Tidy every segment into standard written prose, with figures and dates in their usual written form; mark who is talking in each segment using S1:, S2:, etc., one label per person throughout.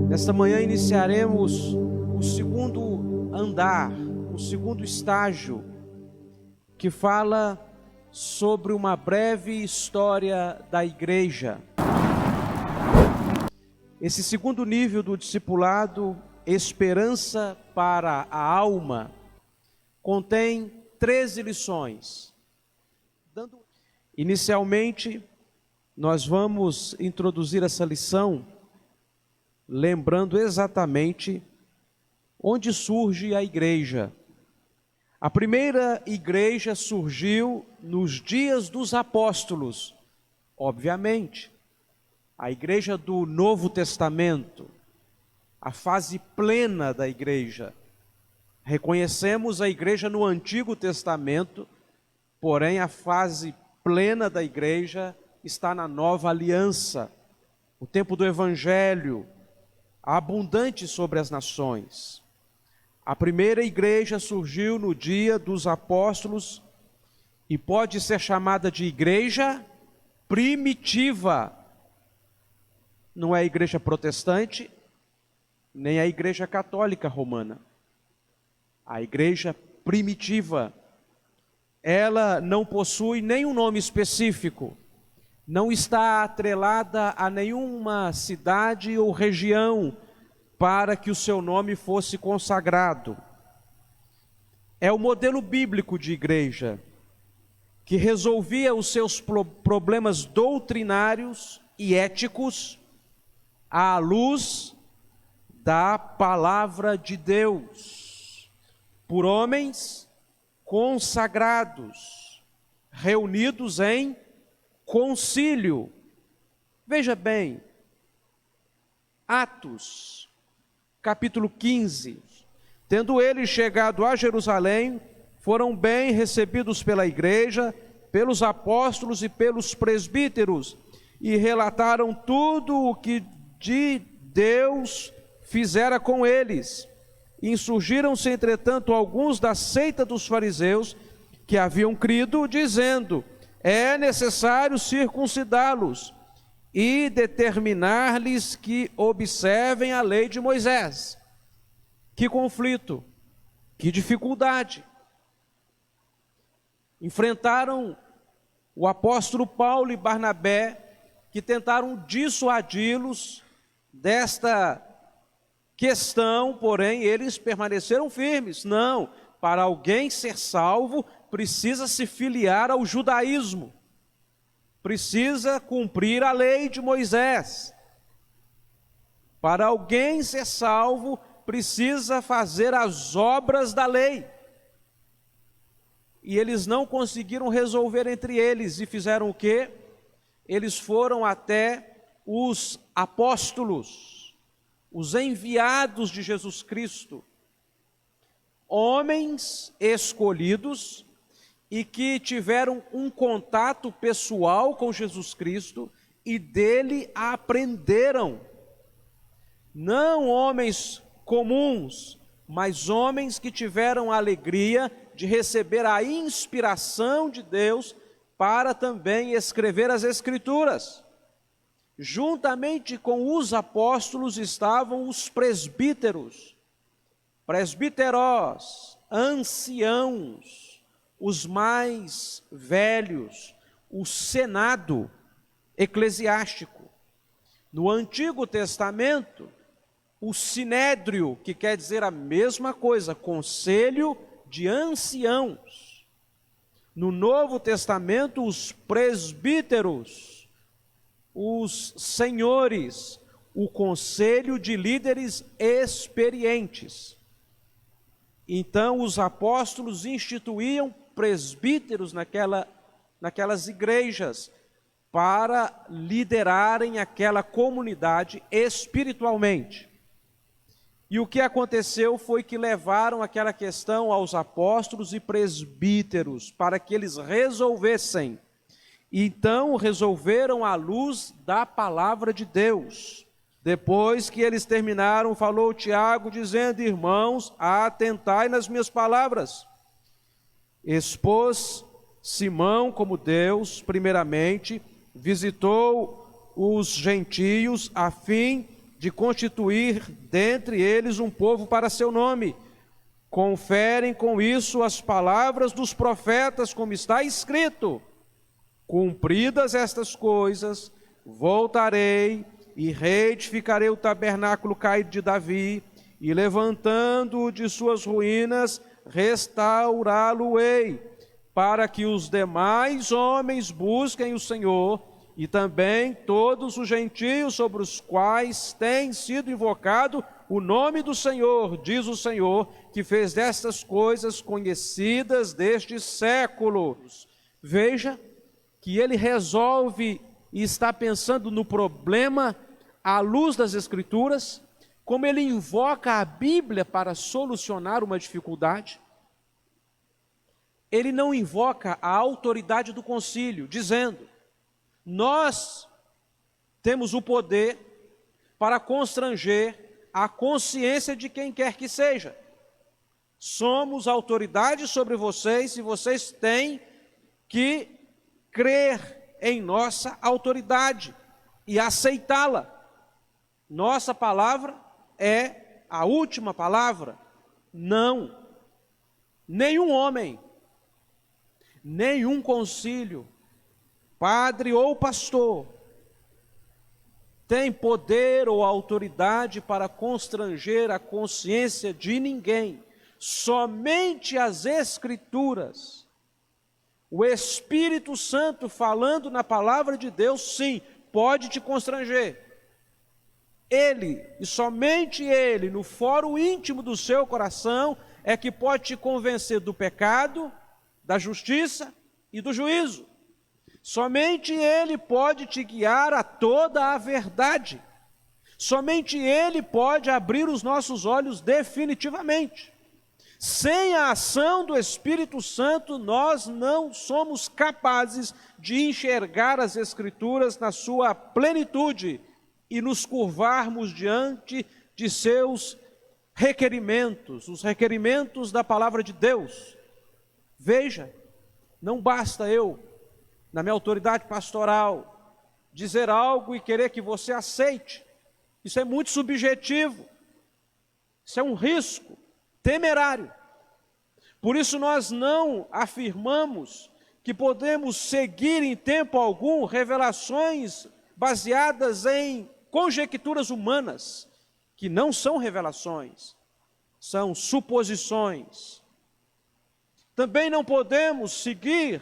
S1: Nesta manhã iniciaremos o segundo andar, o segundo estágio, que fala sobre uma breve história da igreja. Esse segundo nível do discipulado, Esperança para a Alma, contém 13 lições. Inicialmente, nós vamos introduzir essa lição lembrando exatamente onde surge a igreja. A primeira igreja surgiu nos dias dos apóstolos, obviamente. A igreja do Novo Testamento, a fase plena da igreja. Reconhecemos a igreja no Antigo Testamento, porém a fase plena da igreja está na Nova Aliança, o tempo do Evangelho, abundante sobre as nações. A primeira igreja surgiu no dia dos apóstolos e pode ser chamada de igreja primitiva. Não é a igreja protestante, nem a igreja católica romana. A igreja primitiva, ela não possui nenhum nome específico, não está atrelada a nenhuma cidade ou região para que o seu nome fosse consagrado. É o modelo bíblico de igreja, que resolvia os seus problemas doutrinários e éticos à luz da palavra de Deus, por homens consagrados, reunidos em concílio. Veja bem, Atos, capítulo 15. Tendo eles chegado a Jerusalém, foram bem recebidos pela igreja, pelos apóstolos e pelos presbíteros, e relataram tudo o que de Deus fizera com eles. Insurgiram-se, entretanto, alguns da seita dos fariseus, que haviam crido, dizendo: é necessário circuncidá-los e determinar-lhes que observem a lei de Moisés. Que conflito, que dificuldade. Enfrentaram o apóstolo Paulo e Barnabé, que tentaram dissuadi-los desta questão, porém eles permaneceram firmes. Não, para alguém ser salvo, precisa se filiar ao judaísmo, precisa cumprir a lei de Moisés. Para alguém ser salvo, precisa fazer as obras da lei. E eles não conseguiram resolver entre eles, e fizeram o quê? Eles foram até os apóstolos, os enviados de Jesus Cristo, homens escolhidos e que tiveram um contato pessoal com Jesus Cristo e dele aprenderam. Não homens comuns, mas homens que tiveram a alegria de receber a inspiração de Deus para também escrever as Escrituras. Juntamente com os apóstolos estavam os presbíteros, presbíteros, anciãos, os mais velhos, o senado eclesiástico. No Antigo Testamento, o sinédrio, que quer dizer a mesma coisa, conselho de anciãos. No Novo Testamento, os presbíteros, os senhores, o conselho de líderes experientes. Então os apóstolos instituíam presbíteros naquelas igrejas para liderarem aquela comunidade espiritualmente. E o que aconteceu foi que levaram aquela questão aos apóstolos e presbíteros para que eles resolvessem. Então resolveram à luz da palavra de Deus. Depois que eles terminaram, falou Tiago dizendo: irmãos, atentai nas minhas palavras. Expôs Simão como Deus, primeiramente, visitou os gentios a fim de constituir dentre eles um povo para seu nome. Conferem com isso as palavras dos profetas, como está escrito: cumpridas estas coisas, voltarei e reedificarei o tabernáculo caído de Davi, e levantando-o de suas ruínas, restaurá-lo-ei, para que os demais homens busquem o Senhor, e também todos os gentios sobre os quais tem sido invocado o nome do Senhor, diz o Senhor, que fez destas coisas conhecidas destes séculos. Veja que ele resolve e está pensando no problema à luz das Escrituras, como ele invoca a Bíblia para solucionar uma dificuldade. Ele não invoca a autoridade do concílio, dizendo: nós temos o poder para constranger a consciência de quem quer que seja. Somos autoridade sobre vocês e vocês têm que crer em nossa autoridade e aceitá-la. Nossa palavra é a última palavra. Não. Nenhum homem, nenhum concílio, padre ou pastor, tem poder ou autoridade para constranger a consciência de ninguém. Somente as Escrituras, o Espírito Santo falando na palavra de Deus, sim, pode te constranger. Ele, e somente Ele, no fórum íntimo do seu coração, é que pode te convencer do pecado, da justiça e do juízo. Somente Ele pode te guiar a toda a verdade. Somente Ele pode abrir os nossos olhos definitivamente. Sem a ação do Espírito Santo, nós não somos capazes de enxergar as Escrituras na sua plenitude e nos curvarmos diante de seus requerimentos, os requerimentos da palavra de Deus. Veja, não basta eu, na minha autoridade pastoral, dizer algo e querer que você aceite. Isso é muito subjetivo. Isso é um risco temerário. Por isso nós não afirmamos que podemos seguir em tempo algum revelações baseadas em conjecturas humanas, que não são revelações, são suposições. Também não podemos seguir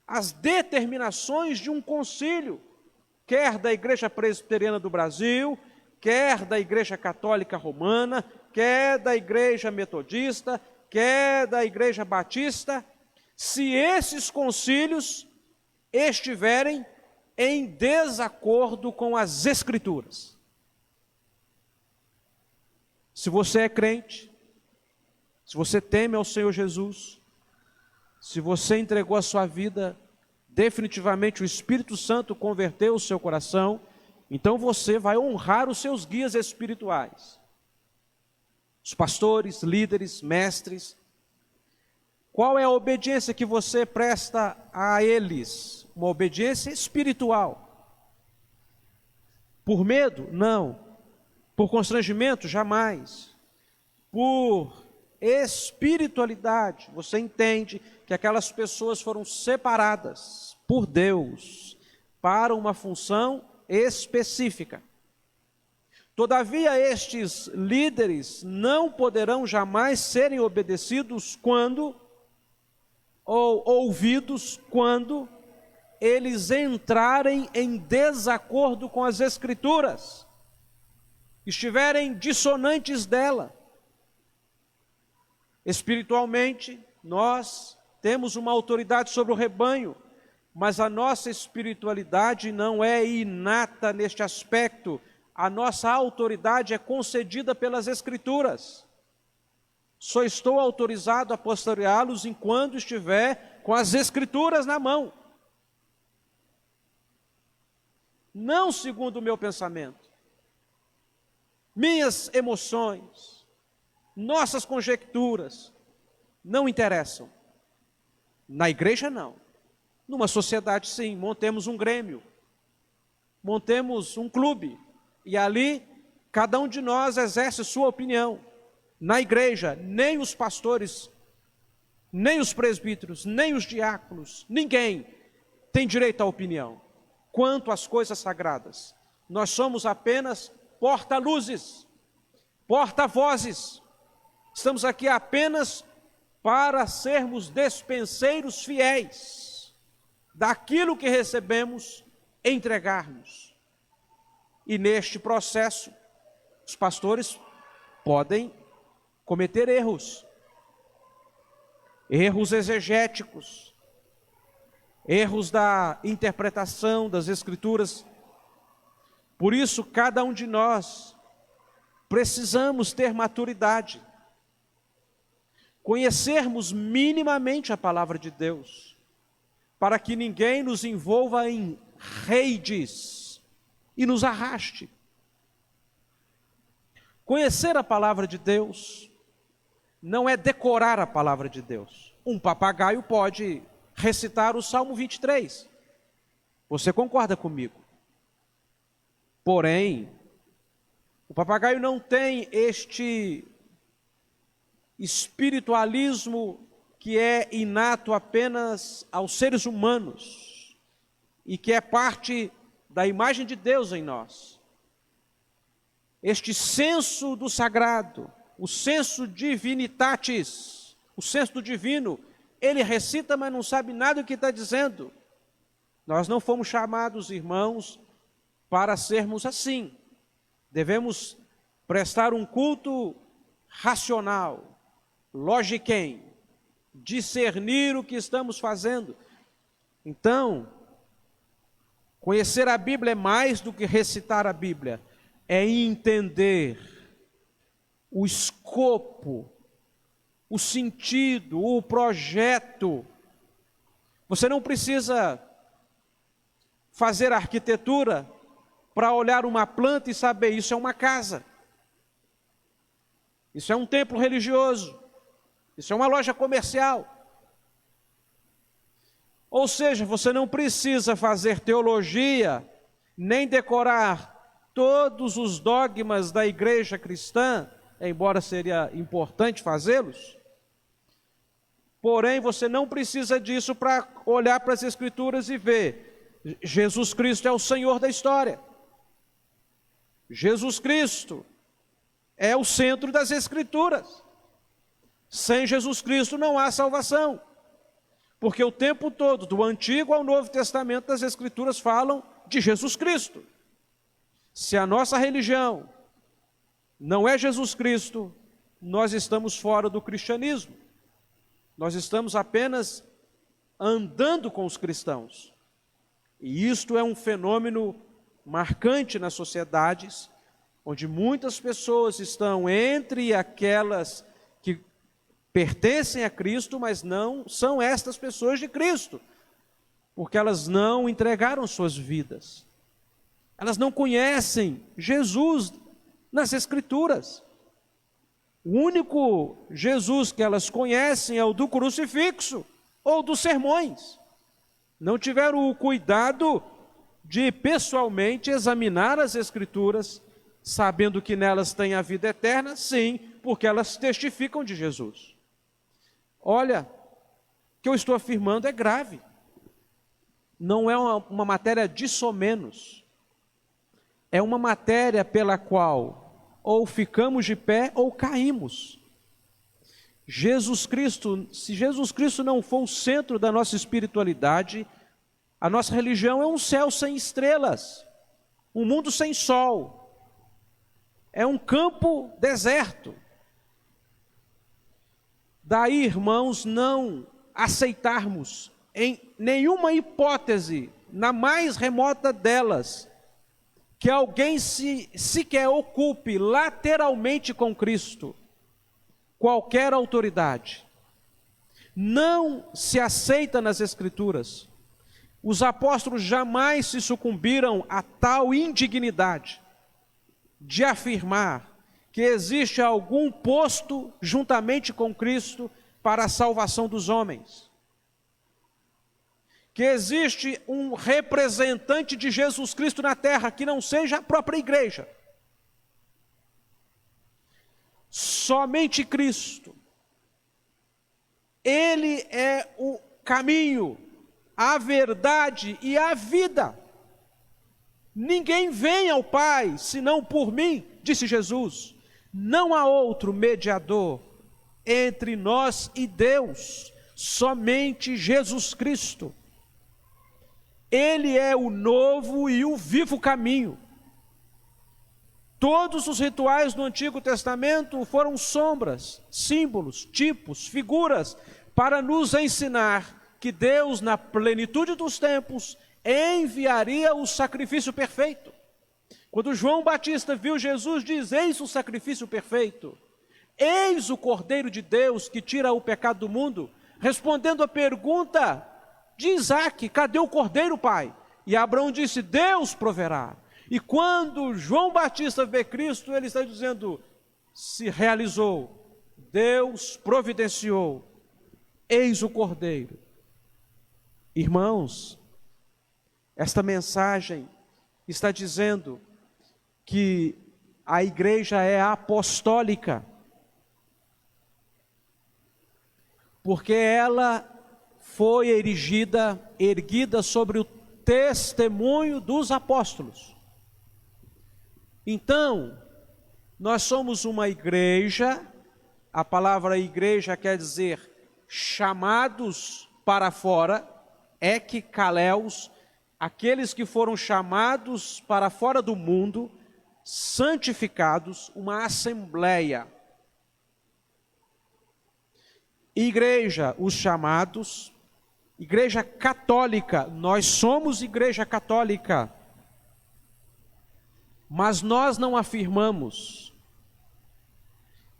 S1: as determinações de um concílio, quer da Igreja Presbiteriana do Brasil, quer da Igreja Católica Romana, quer da Igreja Metodista, quer da Igreja Batista, se esses concílios estiverem em desacordo com as Escrituras. Se você é crente, se você teme ao Senhor Jesus, se você entregou a sua vida, definitivamente o Espírito Santo converteu o seu coração, então você vai honrar os seus guias espirituais. Os pastores, líderes, mestres. Qual é a obediência que você presta a eles? Uma obediência espiritual. Por medo? Não. Por constrangimento? Jamais. Por espiritualidade, você entende que aquelas pessoas foram separadas por Deus para uma função específica. Todavia, estes líderes não poderão jamais serem obedecidos ou ouvidos quando eles entrarem em desacordo com as Escrituras, estiverem dissonantes dela. Espiritualmente, nós temos uma autoridade sobre o rebanho, mas a nossa espiritualidade não é inata neste aspecto. A nossa autoridade é concedida pelas Escrituras. Só estou autorizado a pastoreá-los enquanto estiver com as Escrituras na mão. Não segundo o meu pensamento, minhas emoções, nossas conjecturas não interessam. Na igreja não. Numa sociedade sim, montemos um grêmio, montemos um clube, e ali Cada um de nós exerce sua opinião. Na igreja, nem os pastores, nem os presbíteros, nem os diáconos, ninguém tem direito à opinião quanto às coisas sagradas. Nós somos apenas porta-luzes, porta-vozes. Estamos aqui apenas para sermos despenseiros fiéis daquilo que recebemos, entregarmos. E neste processo, os pastores podem cometer erros exegéticos, erros da interpretação das Escrituras. Por isso, cada um de nós precisamos ter maturidade, conhecermos minimamente a palavra de Deus, para que ninguém nos envolva em redes e nos arraste. Conhecer a palavra de Deus não é decorar a palavra de Deus. Um papagaio pode recitar o Salmo 23. Você concorda comigo? Porém, o papagaio não tem este espiritualismo que é inato apenas aos seres humanos e que é parte da imagem de Deus em nós. Este senso do sagrado, o senso divinitatis, o senso do divino, ele recita, mas não sabe nada do que está dizendo. Nós não fomos chamados, irmãos, para sermos assim. Devemos prestar um culto racional, logiquem, discernir o que estamos fazendo. Então, conhecer a Bíblia é mais do que recitar a Bíblia, é entender o escopo, o sentido, o projeto. Você não precisa fazer arquitetura para olhar uma planta e saber isso é uma casa, isso é um templo religioso, isso é uma loja comercial. Ou seja, você não precisa fazer teologia, nem decorar todos os dogmas da igreja cristã, embora seria importante fazê-los. Porém, você não precisa disso para olhar para as Escrituras e ver: Jesus Cristo é o Senhor da história. Jesus Cristo é o centro das Escrituras. Sem Jesus Cristo não há salvação. Porque o tempo todo, do Antigo ao Novo Testamento, as Escrituras falam de Jesus Cristo. Se a nossa religião não é Jesus Cristo, nós estamos fora do cristianismo. Nós estamos apenas andando com os cristãos. E isto é um fenômeno marcante nas sociedades, onde muitas pessoas estão entre aquelas que pertencem a Cristo, mas não são estas pessoas de Cristo, porque elas não entregaram suas vidas. Elas não conhecem Jesus nas Escrituras. O único Jesus que elas conhecem é o do crucifixo ou dos sermões. Não tiveram o cuidado de pessoalmente examinar as Escrituras, sabendo que nelas tem a vida eterna, sim, porque elas testificam de Jesus. Olha, o que eu estou afirmando é grave. Não é uma matéria dissommenos. É uma matéria pela qual ou ficamos de pé ou caímos. Jesus Cristo, se Jesus Cristo não for o centro da nossa espiritualidade, a nossa religião é um céu sem estrelas, um mundo sem sol, é um campo deserto. Daí, irmãos, não aceitarmos em nenhuma hipótese, na mais remota delas, que alguém sequer ocupe lateralmente com Cristo qualquer autoridade. Não se aceita nas Escrituras. Os apóstolos jamais se sucumbiram a tal indignidade de afirmar que existe algum posto juntamente com Cristo para a salvação dos homens, que existe um representante de Jesus Cristo na terra que não seja a própria igreja. somente Cristo. Ele é o caminho, a verdade e a vida. Ninguém vem ao Pai senão por mim, disse Jesus. Não há outro mediador entre nós e Deus, somente Jesus Cristo. Ele é o novo e o vivo caminho. Todos os rituais do Antigo Testamento foram sombras, símbolos, tipos, figuras, para nos ensinar que Deus, na plenitude dos tempos, enviaria o sacrifício perfeito. Quando João Batista viu Jesus, diz: eis o sacrifício perfeito, eis o Cordeiro de Deus que tira o pecado do mundo. Respondendo à pergunta de Isaac: cadê o Cordeiro, pai? E Abraão disse: Deus proverá. E quando João Batista vê Cristo, ele está dizendo: se realizou, Deus providenciou, eis o Cordeiro. Irmãos, esta mensagem está dizendo que a igreja é apostólica, porque ela foi erguida sobre o testemunho dos apóstolos. Então, nós somos uma igreja, a palavra igreja quer dizer chamados para fora, ekaleus, aqueles que foram chamados para fora do mundo, santificados, uma assembleia. Igreja, os chamados, igreja católica, nós somos igreja católica, mas nós não afirmamos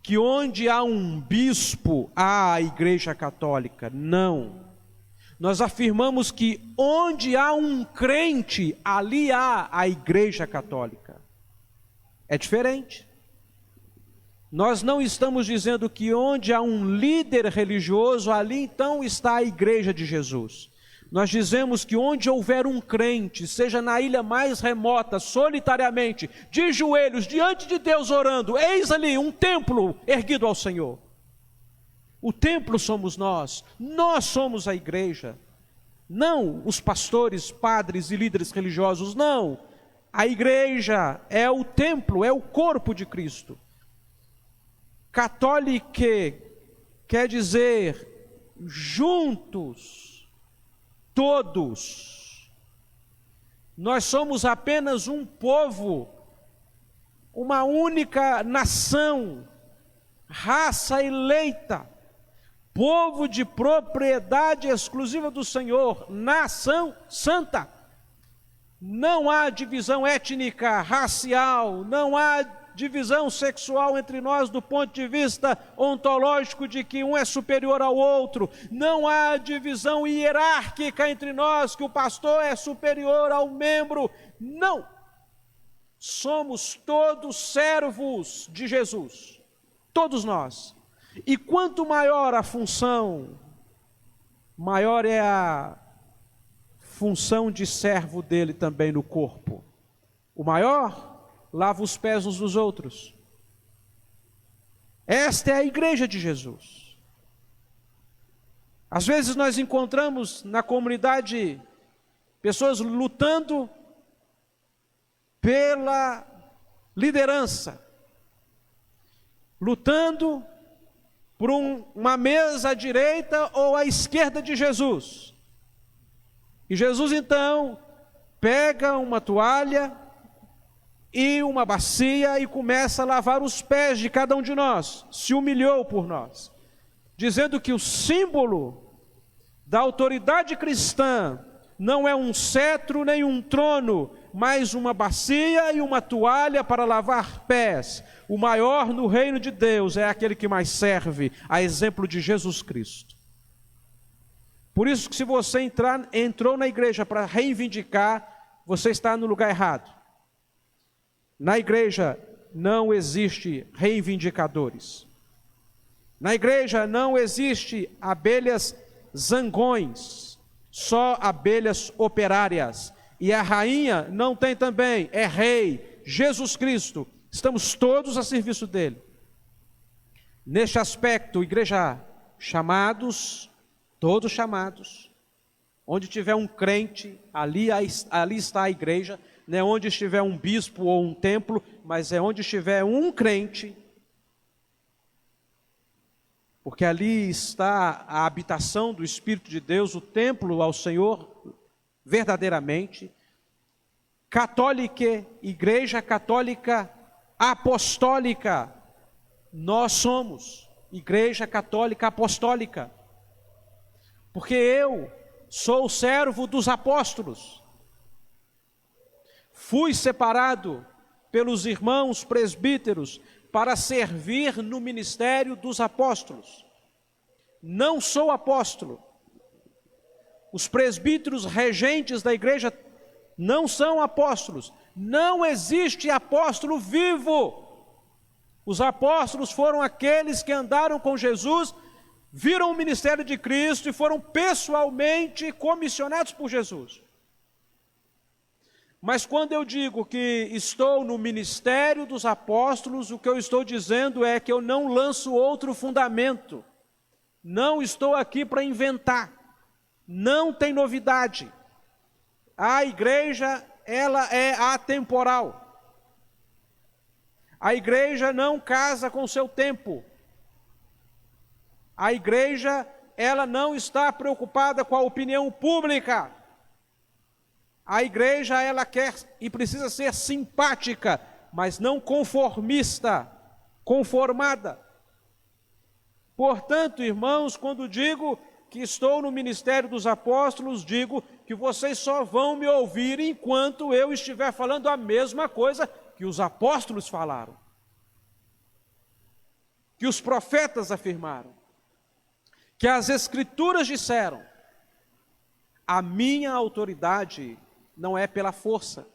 S1: que onde há um bispo há a igreja católica, não. Nós afirmamos que onde há um crente, ali há a igreja católica. É diferente. Nós não estamos dizendo que onde há um líder religioso, ali então está a igreja de Jesus. Nós dizemos que onde houver um crente, seja na ilha mais remota, solitariamente, de joelhos, diante de Deus orando, eis ali um templo erguido ao Senhor. O templo somos nós somos a igreja. Não os pastores, padres e líderes religiosos, não. A igreja é o templo, é o corpo de Cristo. Católique quer dizer juntos, todos. Nós somos apenas um povo, uma única nação, raça eleita, povo de propriedade exclusiva do Senhor, nação santa. Não há divisão étnica, racial, não há divisão sexual entre nós do ponto de vista ontológico de que um é superior ao outro. Não há divisão hierárquica entre nós, que o pastor é superior ao membro. Não. Somos todos servos de Jesus. Todos nós. E quanto maior a função, maior é a função de servo dele também no corpo. O maior lava os pés uns dos outros. Esta é a igreja de Jesus. Às vezes nós encontramos na comunidade pessoas lutando pela liderança, lutando por uma mesa à direita ou à esquerda de Jesus. E Jesus então pega uma toalha e uma bacia e começa a lavar os pés de cada um de nós, se humilhou por nós, dizendo que o símbolo da autoridade cristã não é um cetro nem um trono, mas uma bacia e uma toalha para lavar pés. O maior no reino de Deus é aquele que mais serve, a exemplo de Jesus Cristo. Por isso que se você entrou na igreja para reivindicar, você está no lugar errado. Na igreja não existe reivindicadores. Na igreja não existe abelhas zangões, só abelhas operárias. E a rainha não tem também, é rei, Jesus Cristo. Estamos todos a serviço dele. Neste aspecto, igreja, chamados, todos chamados. Onde tiver um crente, ali está a igreja. Não é onde estiver um bispo ou um templo, mas é onde estiver um crente. Porque ali está a habitação do Espírito de Deus, o templo ao Senhor, verdadeiramente. Católica, igreja católica apostólica. Nós somos igreja católica apostólica. Porque eu sou servo dos apóstolos. Fui separado pelos irmãos presbíteros para servir no ministério dos apóstolos. Não sou apóstolo. Os presbíteros regentes da igreja não são apóstolos. Não existe apóstolo vivo. Os apóstolos foram aqueles que andaram com Jesus, viram o ministério de Cristo e foram pessoalmente comissionados por Jesus. Mas quando eu digo que estou no ministério dos apóstolos, o que eu estou dizendo é que eu não lanço outro fundamento. Não estou aqui para inventar. Não tem novidade. A igreja, ela é atemporal. A igreja não casa com o seu tempo. A igreja, ela não está preocupada com a opinião pública. A igreja, ela quer e precisa ser simpática, mas não conformista, conformada. Portanto, irmãos, quando digo que estou no ministério dos apóstolos, digo que vocês só vão me ouvir enquanto eu estiver falando a mesma coisa que os apóstolos falaram, que os profetas afirmaram, que as Escrituras disseram. A minha autoridade não é pela força,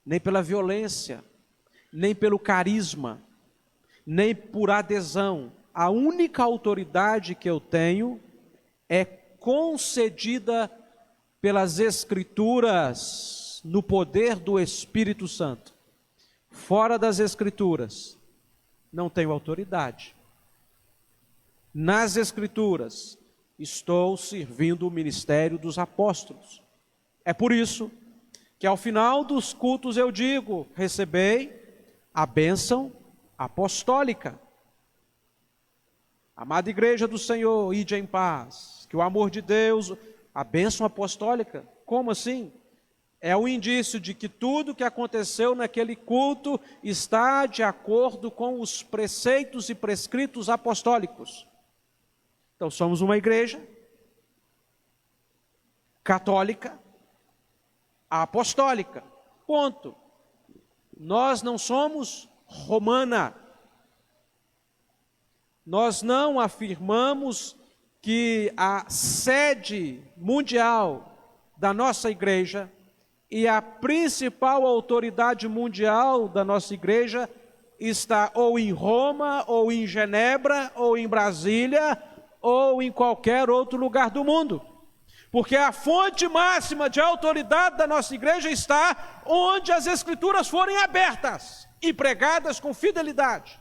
S1: nem pela violência, nem pelo carisma, nem por adesão. A única autoridade que eu tenho é concedida pelas Escrituras, no poder do Espírito Santo. Fora das Escrituras, não tenho autoridade. Nas Escrituras, estou servindo o ministério dos apóstolos. É por isso que ao final dos cultos eu digo: recebei a bênção apostólica. Amada igreja do Senhor, ide em paz, que o amor de Deus, a bênção apostólica, como assim? É um indício de que tudo que aconteceu naquele culto está de acordo com os preceitos e prescritos apostólicos. Então somos uma igreja católica, apostólica, ponto. Nós não somos romana. Nós não afirmamos que a sede mundial da nossa igreja e a principal autoridade mundial da nossa igreja está ou em Roma, ou em Genebra, ou em Brasília, ou em qualquer outro lugar do mundo. Porque a fonte máxima de autoridade da nossa igreja está onde as Escrituras forem abertas e pregadas com fidelidade.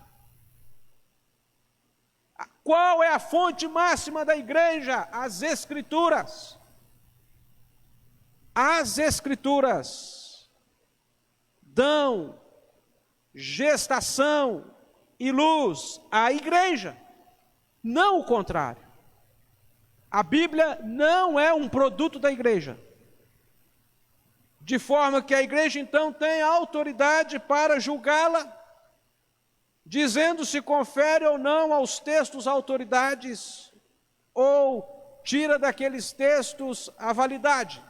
S1: Qual é a fonte máxima da igreja? As Escrituras. As Escrituras dão gestação e luz à igreja, não o contrário. A Bíblia não é um produto da igreja, de forma que a igreja então tem autoridade para julgá-la, dizendo se confere ou não aos textos autoridades, ou tira daqueles textos a validade.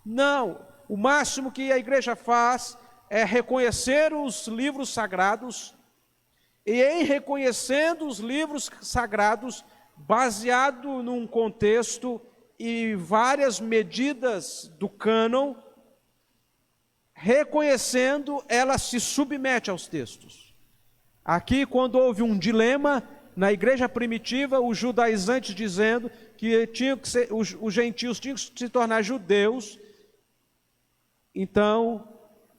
S1: Não, o máximo que a igreja faz é reconhecer os livros sagrados, e em reconhecendo os livros sagrados, baseado num contexto e várias medidas do cânon, reconhecendo, ela se submete aos textos. Aqui, quando houve um dilema na igreja primitiva, os judaizantes dizendo que os gentios tinham que se tornar judeus, então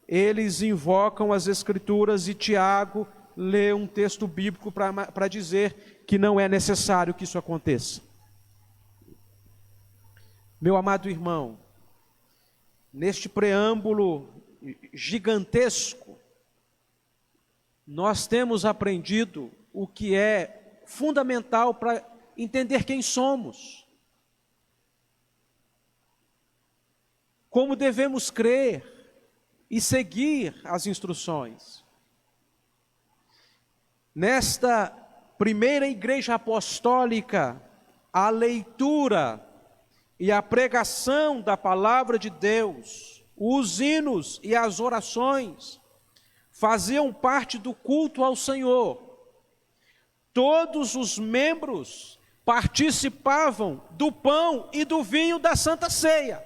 S1: eles invocam as Escrituras, e Tiago ler um texto bíblico para dizer que não é necessário que isso aconteça. Meu amado irmão, neste preâmbulo gigantesco, nós temos aprendido o que é fundamental para entender quem somos, como devemos crer e seguir as instruções. Nesta primeira igreja apostólica, a leitura e a pregação da palavra de Deus, os hinos e as orações, faziam parte do culto ao Senhor. Todos os membros participavam do pão e do vinho da Santa Ceia.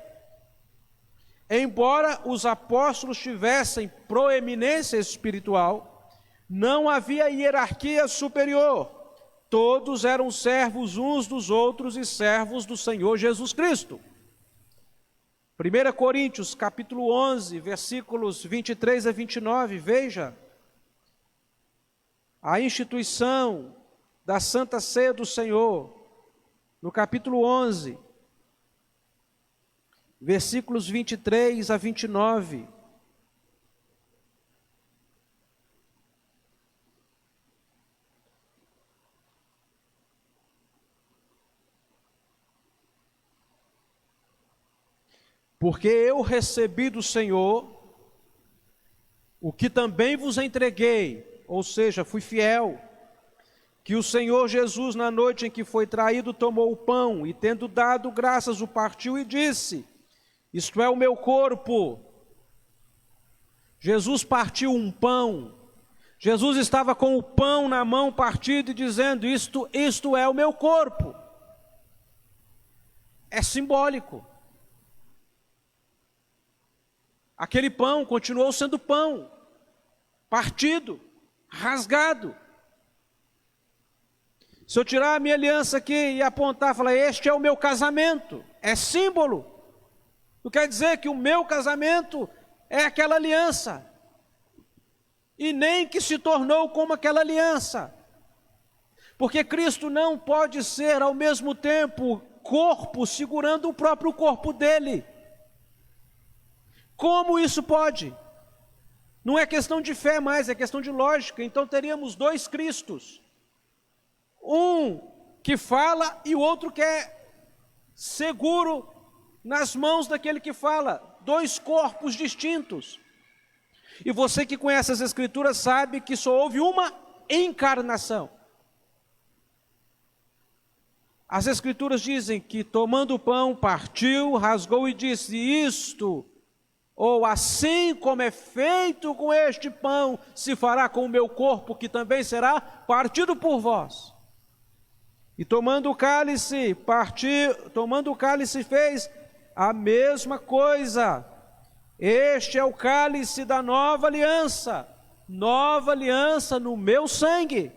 S1: Embora os apóstolos tivessem proeminência espiritual, não havia hierarquia superior. Todos eram servos uns dos outros e servos do Senhor Jesus Cristo. 1 Coríntios, capítulo 11, versículos 23 a 29, veja a instituição da Santa Ceia do Senhor, no capítulo 11, versículos 23 a 29. Porque eu recebi do Senhor o que também vos entreguei, ou seja, fui fiel, que o Senhor Jesus, na noite em que foi traído, tomou o pão e, tendo dado graças, o partiu e disse: isto é o meu corpo. Jesus partiu um pão. Jesus estava com o pão na mão partido e dizendo: isto é o meu corpo. É simbólico. Aquele pão continuou sendo pão, partido, rasgado. Se eu tirar a minha aliança aqui e apontar e falar: este é o meu casamento, é símbolo. Não quer dizer que o meu casamento é aquela aliança, e nem que se tornou como aquela aliança, porque Cristo não pode ser ao mesmo tempo corpo segurando o próprio corpo dele. Como isso pode? Não é questão de fé mais, é questão de lógica. Então teríamos dois Cristos, um que fala e o outro que é seguro nas mãos daquele que fala, dois corpos distintos. E você que conhece as Escrituras sabe que só houve uma encarnação. As Escrituras dizem que, tomando o pão, partiu, rasgou e disse: isto, ou assim como é feito com este pão, se fará com o meu corpo, que também será partido por vós. E tomando o cálice, fez a mesma coisa. Este é o cálice da nova aliança no meu sangue.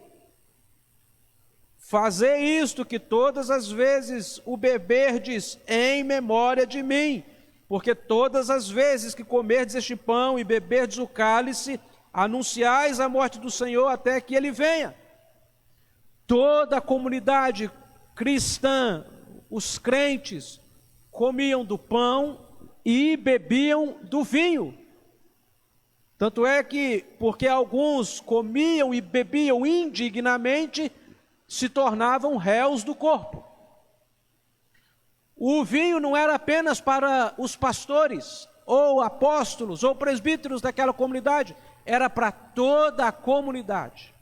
S1: Fazei isto, que todas as vezes o beberdes em memória de mim, porque todas as vezes que comerdes este pão e beberdes o cálice, anunciais a morte do Senhor até que ele venha. Toda a comunidade cristã, os crentes, comiam do pão e bebiam do vinho. Tanto é que, porque alguns comiam e bebiam indignamente, se tornavam réus do corpo. O vinho não era apenas para os pastores, ou apóstolos, ou presbíteros daquela comunidade, era para toda a comunidade.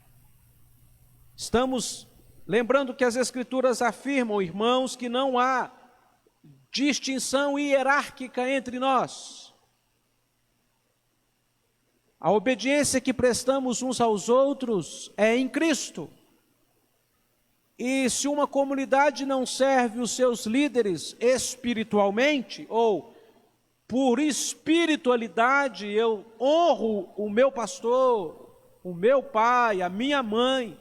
S1: Estamos lembrando que as Escrituras afirmam, irmãos, que não há distinção hierárquica entre nós. A obediência que prestamos uns aos outros é em Cristo. E se uma comunidade não serve os seus líderes espiritualmente, ou por espiritualidade, eu honro o meu pastor, o meu pai, a minha mãe,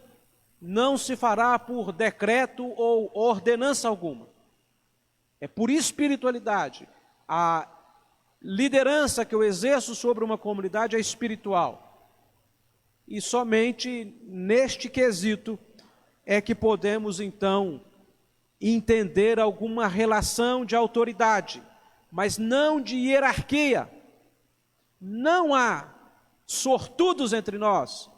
S1: não se fará por decreto ou ordenança alguma. É por espiritualidade. A liderança que eu exerço sobre uma comunidade é espiritual. e somente neste quesito é que podemos então entender alguma relação de autoridade, mas não de hierarquia. Não há sortudos entre nós,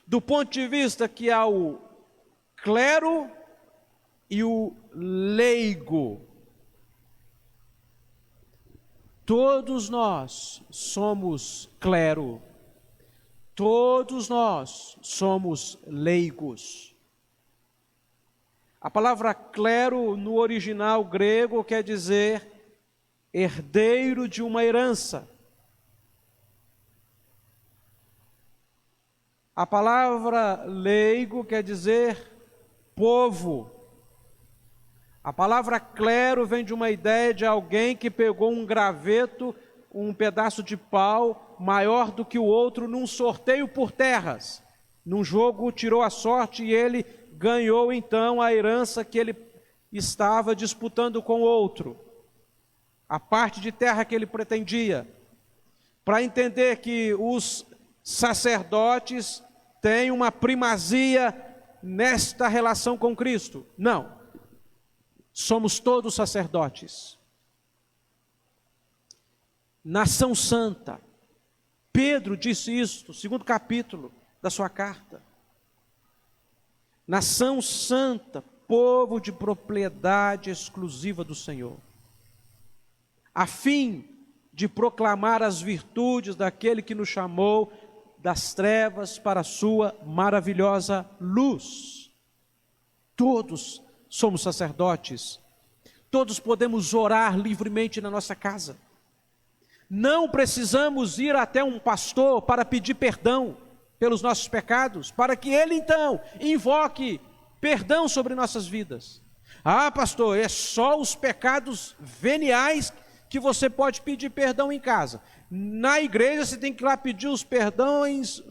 S1: do ponto de vista que há o clero e o leigo. Todos nós somos clero, todos nós somos leigos. A palavra clero no original grego quer dizer herdeiro de uma herança. A palavra leigo quer dizer povo. A palavra clero vem de uma ideia de alguém que pegou um graveto, um pedaço de pau maior do que o outro num sorteio por terras. Num jogo tirou a sorte e ele ganhou então a herança que ele estava disputando com o outro. A parte de terra que ele pretendia. Para entender que os sacerdotes têm uma primazia nesta relação com Cristo. Não. Somos todos sacerdotes. Nação santa. Pedro disse isso no 2º capítulo da sua carta. Nação santa, povo de propriedade exclusiva do Senhor, a fim de proclamar as virtudes daquele que nos chamou das trevas para a sua maravilhosa luz. Todos somos sacerdotes, todos podemos orar livremente na nossa casa. Não precisamos ir até um pastor para pedir perdão pelos nossos pecados, para que ele então invoque perdão sobre nossas vidas. Ah, pastor, é só os pecados veniais que você pode pedir perdão em casa. Na igreja você tem que ir lá pedir os perdões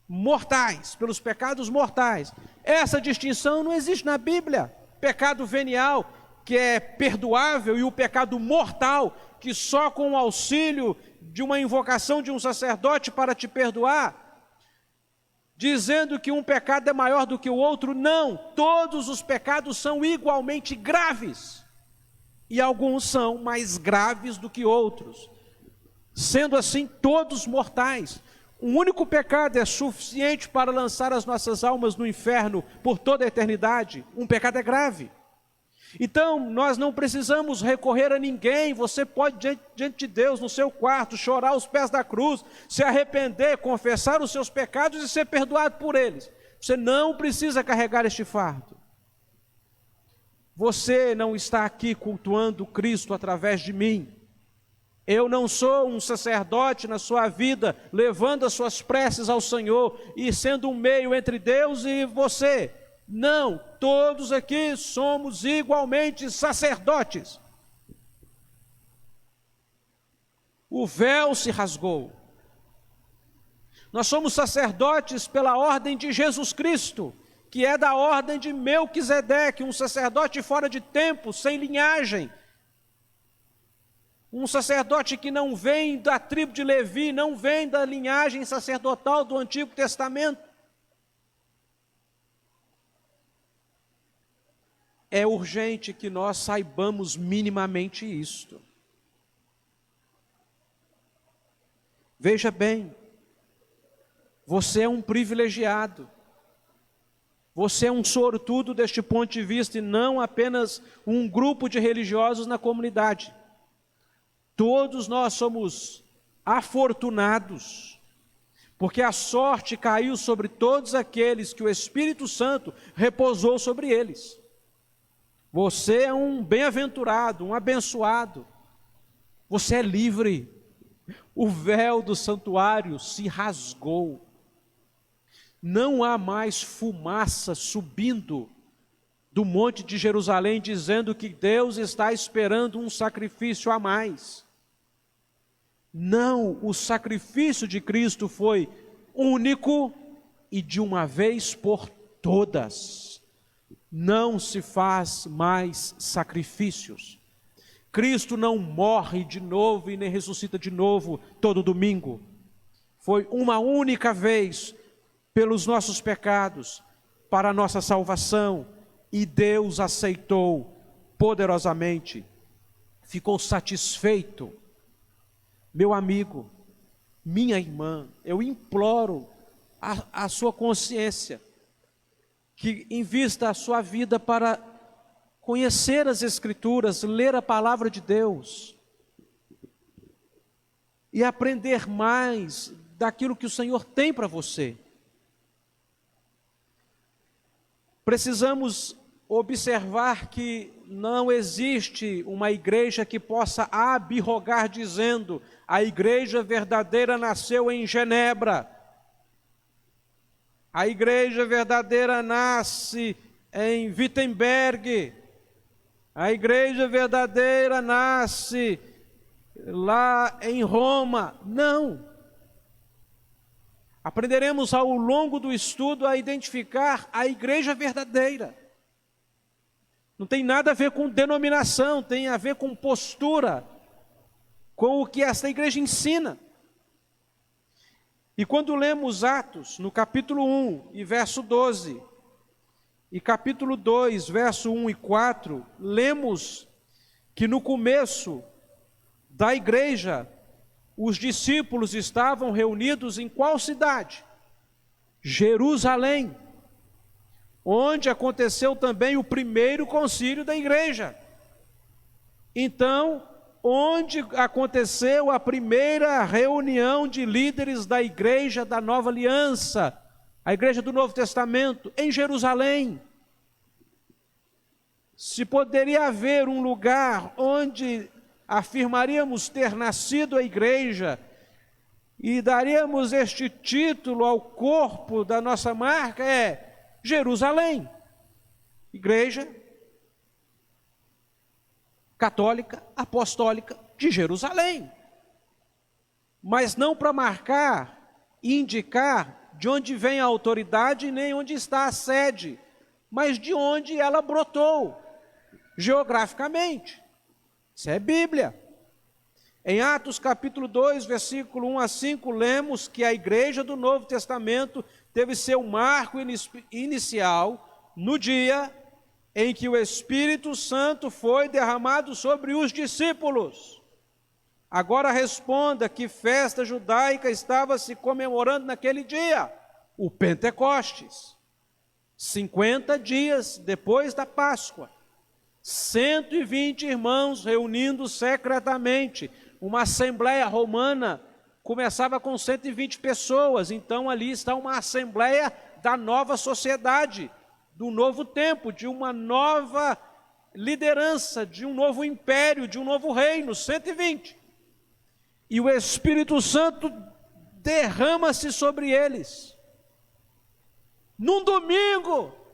S1: mortais, pelos pecados mortais. Essa distinção não existe na Bíblia. Pecado venial, que é perdoável, e o pecado mortal, que só com o auxílio de uma invocação de um sacerdote para te perdoar, dizendo que um pecado é maior do que o outro. Não, todos os pecados são igualmente graves, e alguns são mais graves do que outros, sendo assim todos mortais. Um único pecado é suficiente para lançar as nossas almas no inferno por toda a eternidade. Um pecado é grave. Então, nós não precisamos recorrer a ninguém. Você pode, diante de Deus, no seu quarto, chorar aos pés da cruz, se arrepender, confessar os seus pecados e ser perdoado por eles. Você não precisa carregar este fardo. Você não está aqui cultuando Cristo através de mim. Eu não sou um sacerdote na sua vida, levando as suas preces ao Senhor e sendo um meio entre Deus e você. Não, todos aqui somos igualmente sacerdotes. O véu se rasgou. Nós somos sacerdotes pela ordem de Jesus Cristo, que é da ordem de Melquisedeque, um sacerdote fora de tempo, sem linhagem. Um sacerdote que não vem da tribo de Levi, não vem da linhagem sacerdotal do Antigo Testamento. É urgente que nós saibamos minimamente isto. Veja bem, você é um privilegiado. Você é um sortudo deste ponto de vista e não apenas um grupo de religiosos na comunidade. Todos nós somos afortunados, porque a sorte caiu sobre todos aqueles que o Espírito Santo repousou sobre eles. Você é um bem-aventurado, um abençoado. Você é livre. O véu do santuário se rasgou. Não há mais fumaça subindo do monte de Jerusalém, dizendo que Deus está esperando um sacrifício a mais. Não, o sacrifício de Cristo foi único e de uma vez por todas. Não se faz mais sacrifícios. Cristo não morre de novo e nem ressuscita de novo todo domingo. foi uma única vez pelos nossos pecados, para a nossa salvação, e Deus aceitou poderosamente, ficou satisfeito. Meu amigo, minha irmã, eu imploro a sua consciência, que invista a sua vida para conhecer as Escrituras, ler a palavra de Deus e aprender mais daquilo que o Senhor tem para você. Precisamos observar que não existe uma igreja que possa abirrogar dizendo: a igreja verdadeira nasceu em Genebra, a igreja verdadeira nasce em Wittenberg, a igreja verdadeira nasce lá em Roma. Não. Aprenderemos ao longo do estudo a identificar a igreja verdadeira. Não tem nada a ver com denominação, tem a ver com postura, com o que esta igreja ensina. E quando lemos Atos, no capítulo 1 e verso 12, e capítulo 2, verso 1 e 4, lemos que no começo da igreja, os discípulos estavam reunidos em qual cidade? Jerusalém, onde aconteceu também o primeiro concílio da igreja. Então, onde aconteceu a primeira reunião de líderes da igreja da Nova Aliança, a igreja do Novo Testamento, em Jerusalém. Se poderia haver um lugar onde afirmaríamos ter nascido a igreja e daríamos este título ao corpo da nossa marca, é Jerusalém, igreja católica, apostólica de Jerusalém. Mas não para marcar e indicar de onde vem a autoridade, nem onde está a sede, mas de onde ela brotou, geograficamente. Isso é Bíblia. Em Atos capítulo 2, versículo 1 a 5, lemos que a igreja do Novo Testamento teve seu marco inicial no dia em que o Espírito Santo foi derramado sobre os discípulos. Agora responda: que festa judaica estava se comemorando naquele dia? O Pentecostes. 50 dias depois da Páscoa. 120 irmãos reunindo secretamente. Uma assembleia romana começava com 120 pessoas, então ali está uma assembleia da nova sociedade, do novo tempo, de uma nova liderança, de um novo império, de um novo reino, 120. E o Espírito Santo derrama-se sobre eles. Num domingo.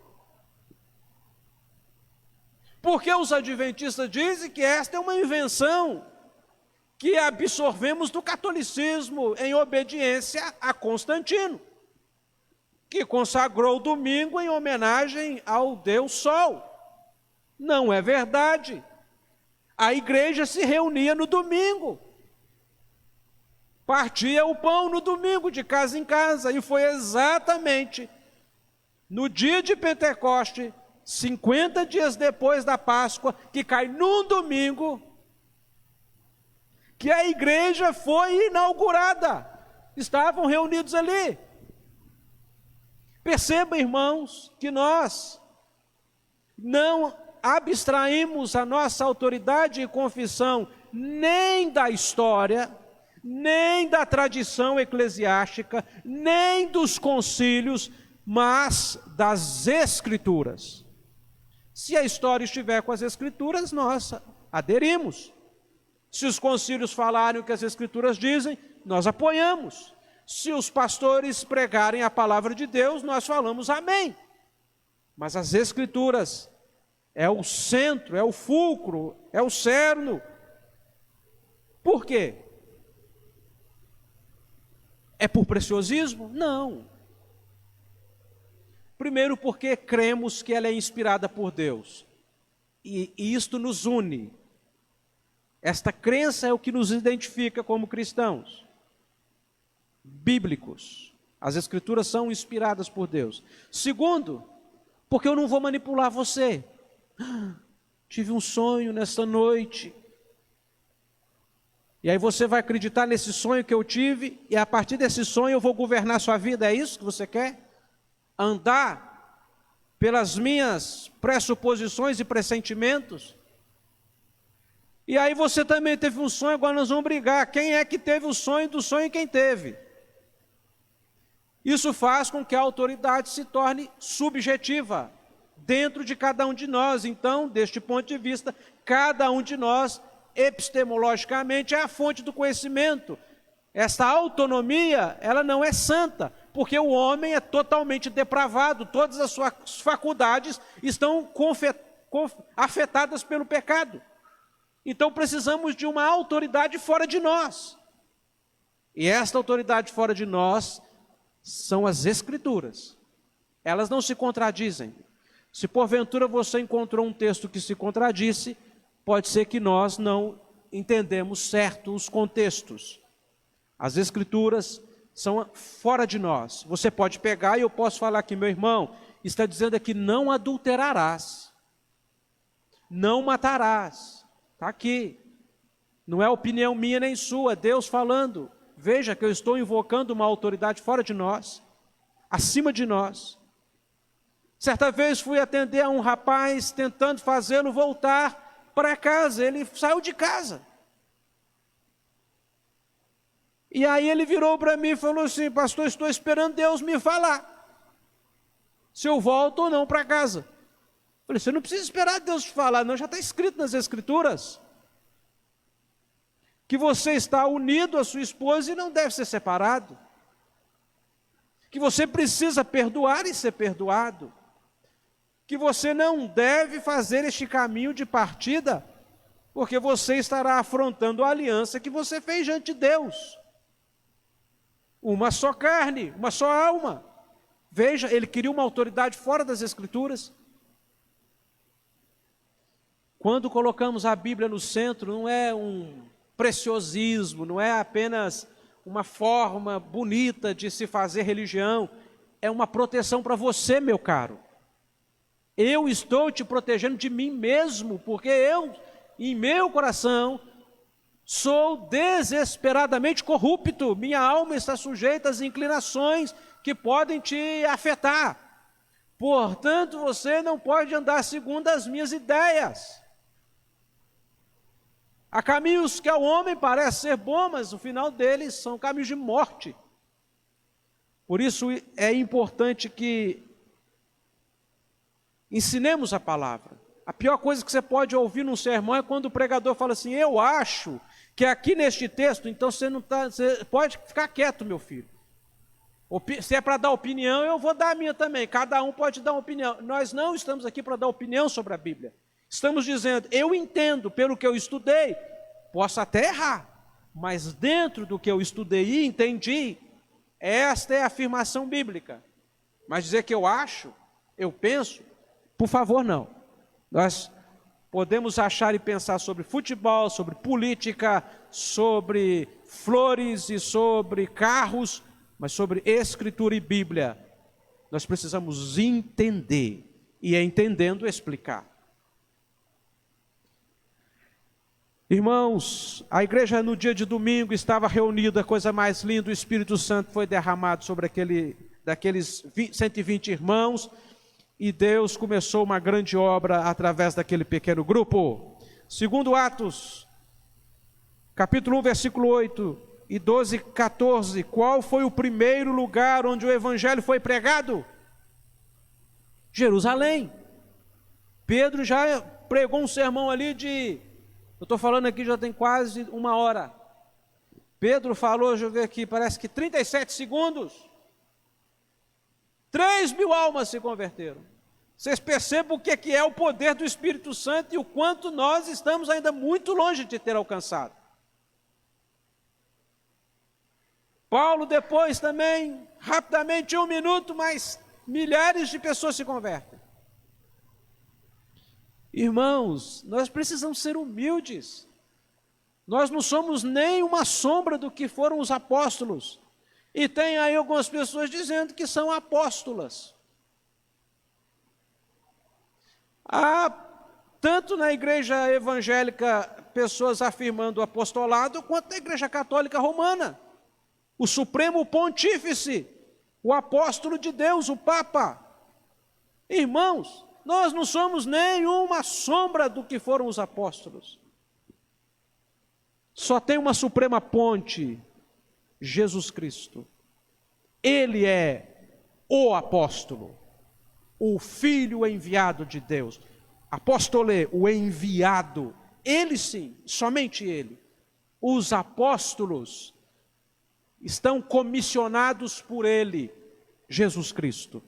S1: Porque os adventistas dizem que esta é uma invenção que absorvemos do catolicismo em obediência a Constantino, que consagrou o domingo em homenagem ao Deus Sol. Não é verdade. A igreja se reunia no domingo, partia o pão no domingo, de casa em casa, e foi exatamente no dia de Pentecoste, 50 dias depois da Páscoa, que cai num domingo, que a igreja foi inaugurada. Estavam reunidos ali. Perceba, irmãos, que nós não abstraímos a nossa autoridade e confissão nem da história, nem da tradição eclesiástica, nem dos concílios, mas das Escrituras. Se a história estiver com as Escrituras, nós aderimos. Se os concílios falarem o que as Escrituras dizem, nós apoiamos. Se os pastores pregarem a palavra de Deus, nós falamos amém. Mas as Escrituras é o centro, é o fulcro, é o cerno. Por quê? É por preciosismo? Não. Primeiro, porque cremos que ela é inspirada por Deus. E isto nos une. Esta crença é o que nos identifica como cristãos. bíblicos. As Escrituras são inspiradas por Deus. Segundo, porque eu não vou manipular você. Tive um sonho nesta noite. E aí você vai acreditar nesse sonho que eu tive, e a partir desse sonho eu vou governar a sua vida. É isso que você quer? Andar pelas minhas pressuposições e pressentimentos? E aí você também teve um sonho, agora nós vamos brigar. Quem é que teve o sonho do sonho e quem teve? Isso faz com que a autoridade se torne subjetiva dentro de cada um de nós. Então, deste ponto de vista, cada um de nós, epistemologicamente, é a fonte do conhecimento. Essa autonomia, ela não é santa, porque o homem é totalmente depravado, todas as suas faculdades estão afetadas pelo pecado. Então precisamos de uma autoridade fora de nós. E esta autoridade fora de nós são as Escrituras. Elas não se contradizem. Se porventura você encontrou um texto que se contradisse, pode ser que nós não entendemos certo os contextos. As Escrituras são fora de nós. Você pode pegar e eu posso falar aqui, meu irmão, está dizendo aqui, não adulterarás, não matarás. Está aqui. Não é opinião minha nem sua, é Deus falando. Veja que eu estou invocando uma autoridade fora de nós, acima de nós. Certa vez fui atender a um rapaz tentando fazê-lo voltar para casa. Ele saiu de casa. E aí ele virou para mim e falou assim: pastor, estou esperando Deus me falar se eu volto ou não para casa. Eu falei, você não precisa esperar Deus te falar, não, já está escrito nas Escrituras que você está unido à sua esposa e não deve ser separado, que você precisa perdoar e ser perdoado, que você não deve fazer este caminho de partida, porque você estará afrontando a aliança que você fez diante de Deus. Uma só carne, uma só alma. Veja, ele queria uma autoridade fora das Escrituras. Quando colocamos a Bíblia no centro, não é um preciosismo, não é apenas uma forma bonita de se fazer religião, é uma proteção para você, meu caro. Eu estou te protegendo de mim mesmo, porque eu, em meu coração, sou desesperadamente corrupto, minha alma está sujeita às inclinações que podem te afetar. Portanto, você não pode andar segundo as minhas ideias. Há caminhos que ao homem parece ser bom, mas o final deles são caminhos de morte. Por isso é importante que ensinemos a palavra. A pior coisa que você pode ouvir num sermão é quando o pregador fala assim: eu acho que aqui neste texto, então você pode ficar quieto, meu filho. Se é para dar opinião, eu vou dar a minha também. Cada um pode dar uma opinião. Nós não estamos aqui para dar opinião sobre a Bíblia. Estamos dizendo, eu entendo pelo que eu estudei, posso até errar, mas dentro do que eu estudei e entendi, esta é a afirmação bíblica. Mas dizer que eu acho, eu penso, por favor, não. Nós podemos achar e pensar sobre futebol, sobre política, sobre flores e sobre carros, mas sobre Escritura e Bíblia, nós precisamos entender, e é entendendo explicar. Irmãos, a igreja no dia de domingo estava reunida, coisa mais linda, o Espírito Santo foi derramado sobre daqueles 120 irmãos, e Deus começou uma grande obra através daquele pequeno grupo. Segundo Atos, capítulo 1, versículo 8 e 12, 14, qual foi o primeiro lugar onde o evangelho foi pregado? Jerusalém. Pedro já pregou um sermão ali eu estou falando aqui já tem quase 1 hora. Pedro falou, deixa eu ver aqui, parece que 37 segundos. 3.000 almas se converteram. Vocês percebam o que é o poder do Espírito Santo e o quanto nós estamos ainda muito longe de ter alcançado. Paulo depois também, rapidamente, 1 minuto, mas milhares de pessoas se convertem. Irmãos, nós precisamos ser humildes. Nós não somos nem uma sombra do que foram os apóstolos. E tem aí algumas pessoas dizendo que são apóstolas. Há, tanto na igreja evangélica, pessoas afirmando o apostolado, quanto na igreja católica romana. O supremo pontífice, o apóstolo de Deus, o Papa. Irmãos, nós não somos nenhuma sombra do que foram os apóstolos. Só tem uma suprema ponte, Jesus Cristo. Ele é o apóstolo, o Filho enviado de Deus. Apóstolê, o enviado. Ele sim, somente ele. Os apóstolos estão comissionados por ele, Jesus Cristo.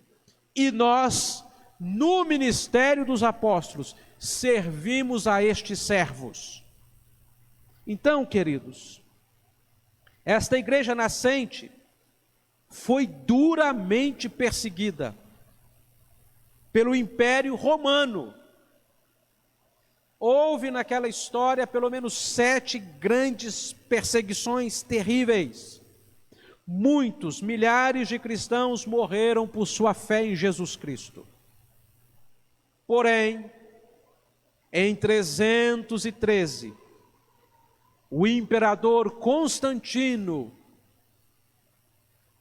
S1: E nós, no ministério dos apóstolos, servimos a estes servos. Então, queridos, esta igreja nascente foi duramente perseguida pelo Império Romano. Houve naquela história pelo menos 7 grandes perseguições terríveis. Muitos, milhares de cristãos morreram por sua fé em Jesus Cristo. Porém, em 313, o imperador Constantino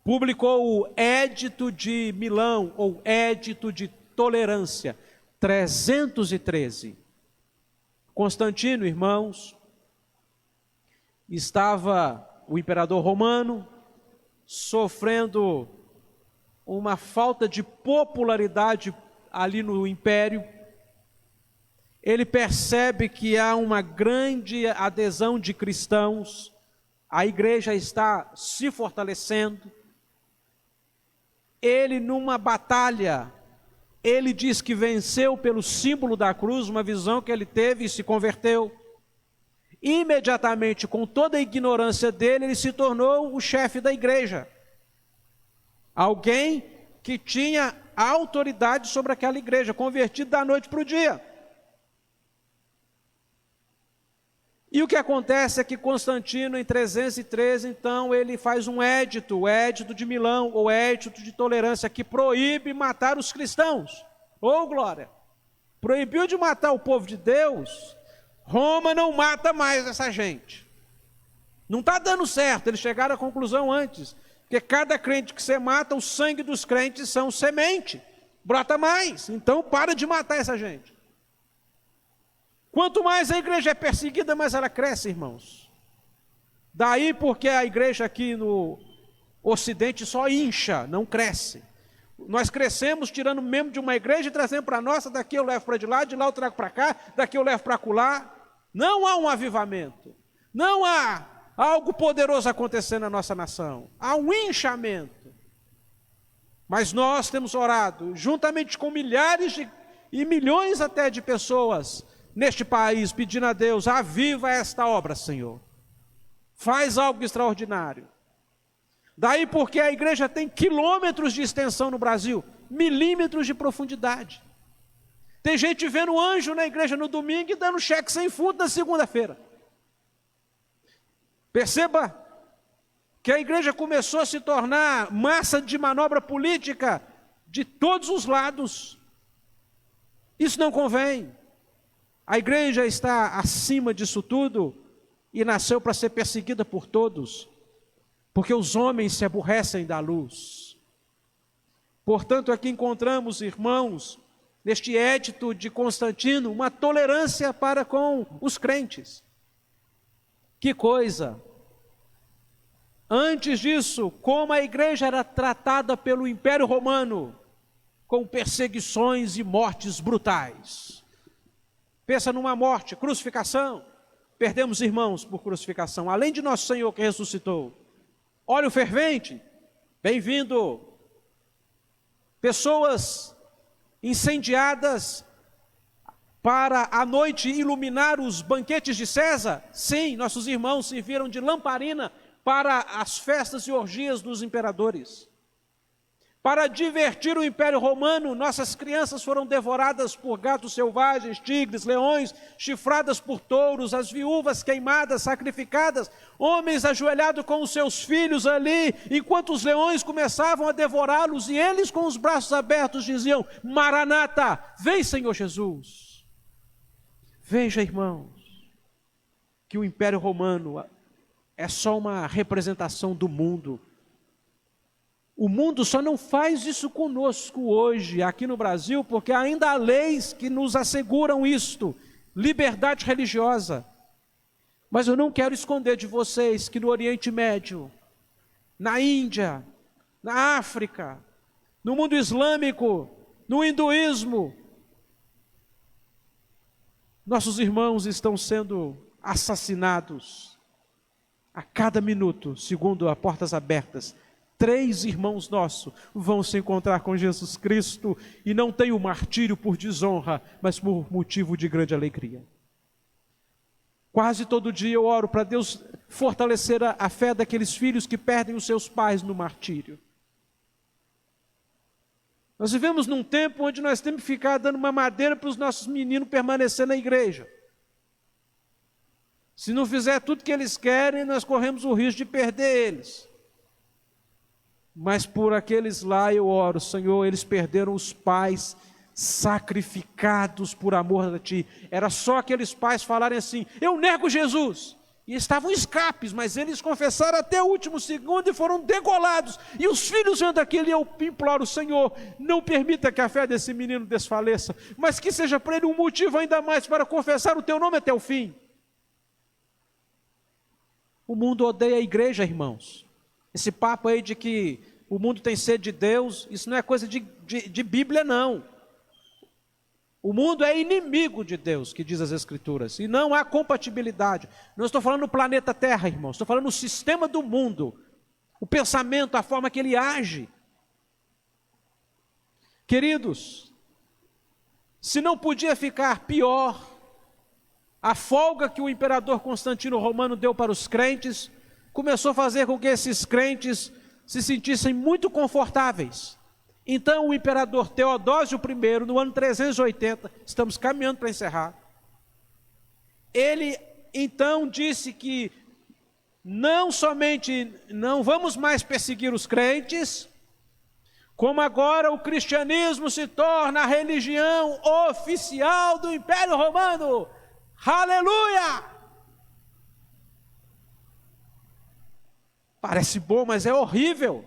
S1: publicou o Édito de Milão, ou Édito de Tolerância, 313. Constantino, irmãos, estava, o imperador romano, sofrendo uma falta de popularidade ali no império. Ele percebe que há uma grande adesão de cristãos, a igreja está se fortalecendo. Ele, numa batalha, ele diz que venceu pelo símbolo da cruz, uma visão que ele teve e se converteu. Imediatamente, com toda a ignorância dele, ele se tornou o chefe da igreja. Alguém que tinha autoridade sobre aquela igreja, convertido da noite para o dia. E o que acontece é que Constantino, em 313, então, ele faz um édito, o Édito de Milão, ou Édito de Tolerância, que proíbe matar os cristãos. Oh, glória! Proibiu de matar o povo de Deus. Roma não mata mais essa gente. Não está dando certo, eles chegaram à conclusão antes, que cada crente que você mata, o sangue dos crentes são semente, brota mais, então para de matar essa gente. Quanto mais a igreja é perseguida, mais ela cresce, irmãos. Daí porque a igreja aqui no Ocidente só incha, não cresce. Nós crescemos tirando membro de uma igreja e trazendo para a nossa, daqui eu levo para de lá eu trago para cá, daqui eu levo para acolá. Não há um avivamento, não há algo poderoso acontecendo na nossa nação, há um inchamento. Mas nós temos orado, juntamente com milhares e milhões até de pessoas neste país, pedindo a Deus, aviva esta obra, Senhor. Faz algo extraordinário. Daí porque a igreja tem quilômetros de extensão no Brasil, milímetros de profundidade. Tem gente vendo anjo na igreja no domingo e dando cheque sem fundo na segunda-feira. Perceba que a igreja começou a se tornar massa de manobra política de todos os lados. Isso não convém. A igreja está acima disso tudo e nasceu para ser perseguida por todos, porque os homens se aborrecem da luz. Portanto, aqui encontramos, irmãos, neste édito de Constantino, uma tolerância para com os crentes. Que coisa! Antes disso, como a igreja era tratada pelo Império Romano, com perseguições e mortes brutais. Pensa numa morte, crucificação. Perdemos irmãos por crucificação, além de nosso Senhor que ressuscitou. Óleo fervente, bem-vindo. Pessoas incendiadas para à noite iluminar os banquetes de César. Sim, nossos irmãos serviram de lamparina para as festas e orgias dos imperadores. Para divertir o Império Romano, nossas crianças foram devoradas por gatos selvagens, tigres, leões, chifradas por touros, as viúvas queimadas, sacrificadas, homens ajoelhados com os seus filhos ali, enquanto os leões começavam a devorá-los, e eles com os braços abertos diziam: Maranata, vem Senhor Jesus. Veja, irmãos, que o Império Romano é só uma representação do mundo. O mundo só não faz isso conosco hoje, aqui no Brasil, porque ainda há leis que nos asseguram isto, liberdade religiosa. Mas eu não quero esconder de vocês que no Oriente Médio, na Índia, na África, no mundo islâmico, no hinduísmo, nossos irmãos estão sendo assassinados a cada minuto, segundo a Portas Abertas. 3 irmãos nossos vão se encontrar com Jesus Cristo e não tem o martírio por desonra, mas por motivo de grande alegria. Quase todo dia eu oro para Deus fortalecer a fé daqueles filhos que perdem os seus pais no martírio. Nós vivemos num tempo onde nós temos que ficar dando uma madeira para os nossos meninos permanecer na igreja. Se não fizer tudo que eles querem, nós corremos o risco de perder eles. Mas por aqueles lá eu oro, Senhor, eles perderam os pais sacrificados por amor a Ti. Era só aqueles pais falarem assim: eu nego Jesus. E estavam escapes, mas eles confessaram até o último segundo e foram degolados. E os filhos vendo aquilo, e eu imploro: Senhor, não permita que a fé desse menino desfaleça, mas que seja para ele um motivo ainda mais para confessar o Teu nome até o fim. O mundo odeia a igreja, irmãos. Esse papo aí de que o mundo tem sede de Deus, isso não é coisa de Bíblia, não. O mundo é inimigo de Deus, que diz as Escrituras, e não há compatibilidade. Não estou falando do planeta Terra, irmãos, estou falando do sistema do mundo, o pensamento, a forma que ele age. Queridos, se não podia ficar pior, a folga que o imperador Constantino Romano deu para os crentes, começou a fazer com que esses crentes se sentissem muito confortáveis. Então o imperador Teodósio I, no ano 380, estamos caminhando para encerrar, ele então disse que não somente não vamos mais perseguir os crentes, como agora o cristianismo se torna a religião oficial do Império Romano. Aleluia! Parece bom, mas é horrível.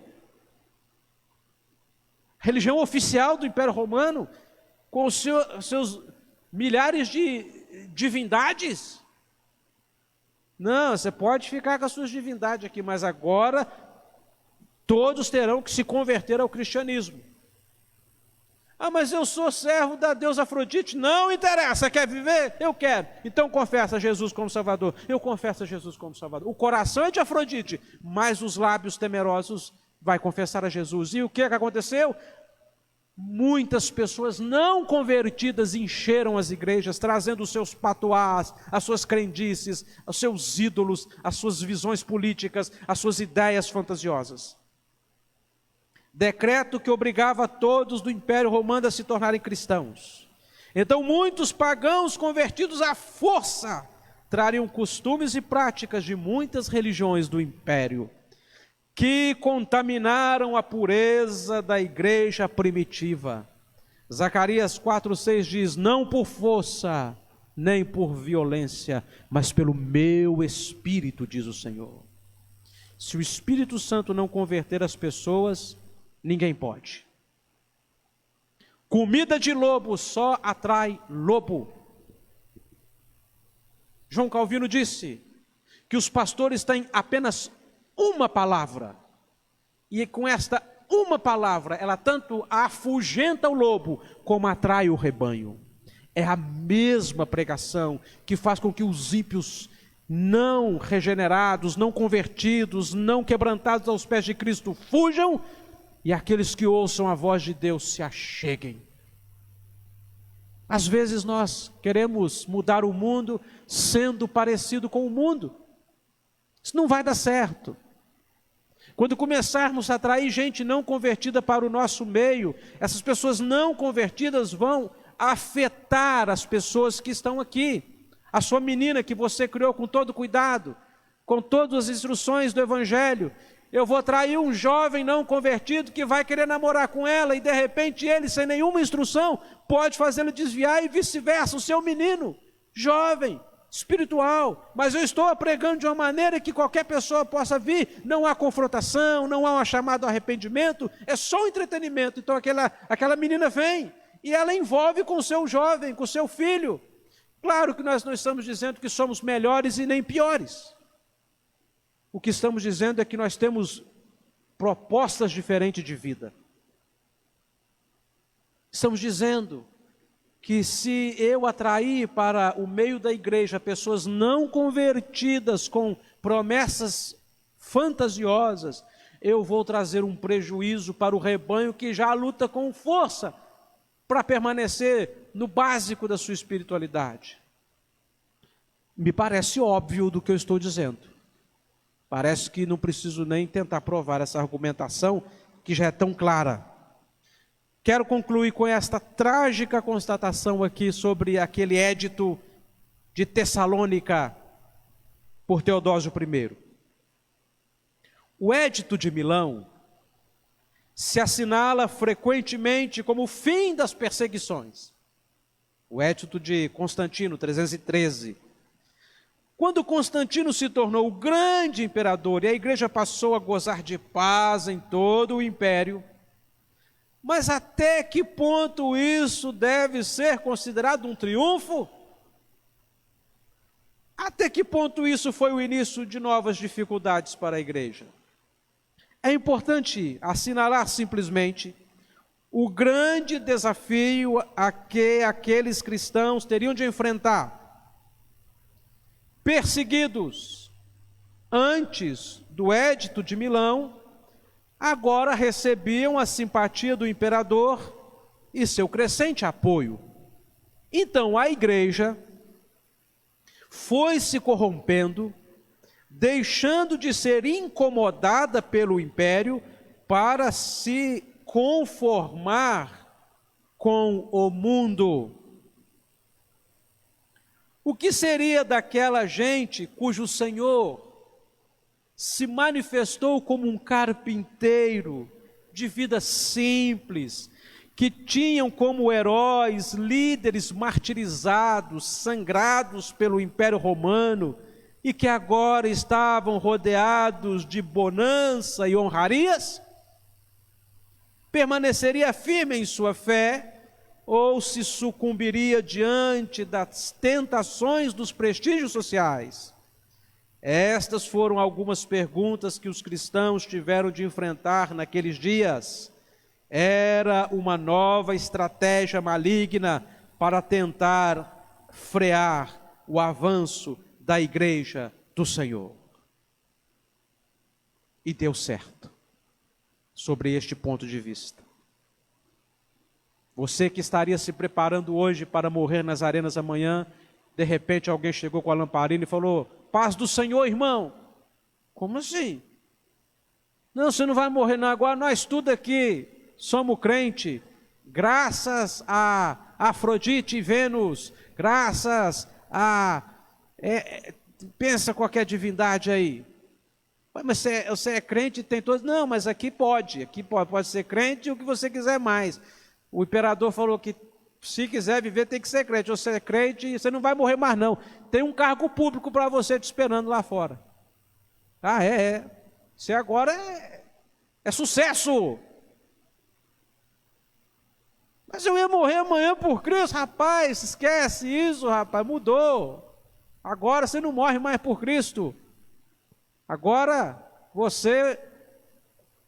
S1: Religião oficial do Império Romano, com os seus milhares de divindades. Não, você pode ficar com as suas divindades aqui, mas agora todos terão que se converter ao cristianismo. Ah, mas eu sou servo da deusa Afrodite. Não interessa, quer viver? Eu quero. Então confessa Jesus como Salvador. Eu confesso a Jesus como Salvador. O coração é de Afrodite, mas os lábios temerosos vai confessar a Jesus. E o que aconteceu? Muitas pessoas não convertidas encheram as igrejas, trazendo os seus patuás, as suas crendices, os seus ídolos, as suas visões políticas, as suas ideias fantasiosas. Decreto que obrigava todos do Império Romano a se tornarem cristãos. Então muitos pagãos convertidos à força trariam costumes e práticas de muitas religiões do Império, que contaminaram a pureza da igreja primitiva. Zacarias 4,6 diz: não por força, nem por violência, mas pelo meu Espírito, diz o Senhor. Se o Espírito Santo não converter as pessoas, ninguém pode. Comida de lobo só atrai lobo. João Calvino disse que os pastores têm apenas uma palavra, e com esta uma palavra, ela tanto afugenta o lobo, como atrai o rebanho. É a mesma pregação que faz com que os ímpios não regenerados, não convertidos, não quebrantados aos pés de Cristo fujam, e aqueles que ouçam a voz de Deus se acheguem. Às vezes nós queremos mudar o mundo sendo parecido com o mundo. Isso não vai dar certo. Quando começarmos a atrair gente não convertida para o nosso meio, essas pessoas não convertidas vão afetar as pessoas que estão aqui. A sua menina que você criou com todo cuidado, com todas as instruções do Evangelho. Eu vou atrair um jovem não convertido que vai querer namorar com ela e de repente ele, sem nenhuma instrução, pode fazê-lo desviar e vice-versa. O seu menino, jovem, espiritual, mas eu estou pregando de uma maneira que qualquer pessoa possa vir, não há confrontação, não há uma chamada ao arrependimento, é só um entretenimento. Então aquela menina vem e ela envolve com o seu jovem, com o seu filho. Claro que nós não estamos dizendo que somos melhores e nem piores. O que estamos dizendo é que nós temos propostas diferentes de vida. Estamos dizendo que se eu atrair para o meio da igreja pessoas não convertidas com promessas fantasiosas, eu vou trazer um prejuízo para o rebanho que já luta com força para permanecer no básico da sua espiritualidade. Me parece óbvio do que eu estou dizendo. Parece que não preciso nem tentar provar essa argumentação que já é tão clara. Quero concluir com esta trágica constatação aqui sobre aquele édito de Tessalônica por Teodósio I. O édito de Milão se assinala frequentemente como o fim das perseguições. O édito de Constantino, 313. Quando Constantino se tornou o grande imperador e a igreja passou a gozar de paz em todo o império, mas até que ponto isso deve ser considerado um triunfo? Até que ponto isso foi o início de novas dificuldades para a igreja? É importante assinalar simplesmente o grande desafio a que aqueles cristãos teriam de enfrentar. Perseguidos antes do Édito de Milão, agora recebiam a simpatia do imperador e seu crescente apoio. Então a igreja foi se corrompendo, deixando de ser incomodada pelo império para se conformar com o mundo. O que seria daquela gente cujo Senhor se manifestou como um carpinteiro de vida simples, que tinham como heróis líderes martirizados, sangrados pelo Império Romano, e que agora estavam rodeados de bonança e honrarias? Permaneceria firme em sua fé, ou se sucumbiria diante das tentações dos prestígios sociais? Estas foram algumas perguntas que os cristãos tiveram de enfrentar naqueles dias. Era uma nova estratégia maligna para tentar frear o avanço da igreja do Senhor. E deu certo, sobre este ponto de vista. Você que estaria se preparando hoje para morrer nas arenas amanhã, de repente alguém chegou com a lamparina e falou: paz do Senhor, irmão. Como assim? Não, você não vai morrer não, agora nós tudo aqui somos crente, graças a Afrodite e Vênus, graças a... pensa qualquer divindade aí. Mas você é crente e tem todos... Não, mas aqui pode ser crente e o que você quiser mais. O imperador falou que se quiser viver tem que ser crente. Você é crente e você não vai morrer mais não. Tem um cargo público para você te esperando lá fora. Ah, Você agora é sucesso. Mas eu ia morrer amanhã por Cristo. Rapaz, esquece isso, rapaz, mudou. Agora você não morre mais por Cristo. Agora você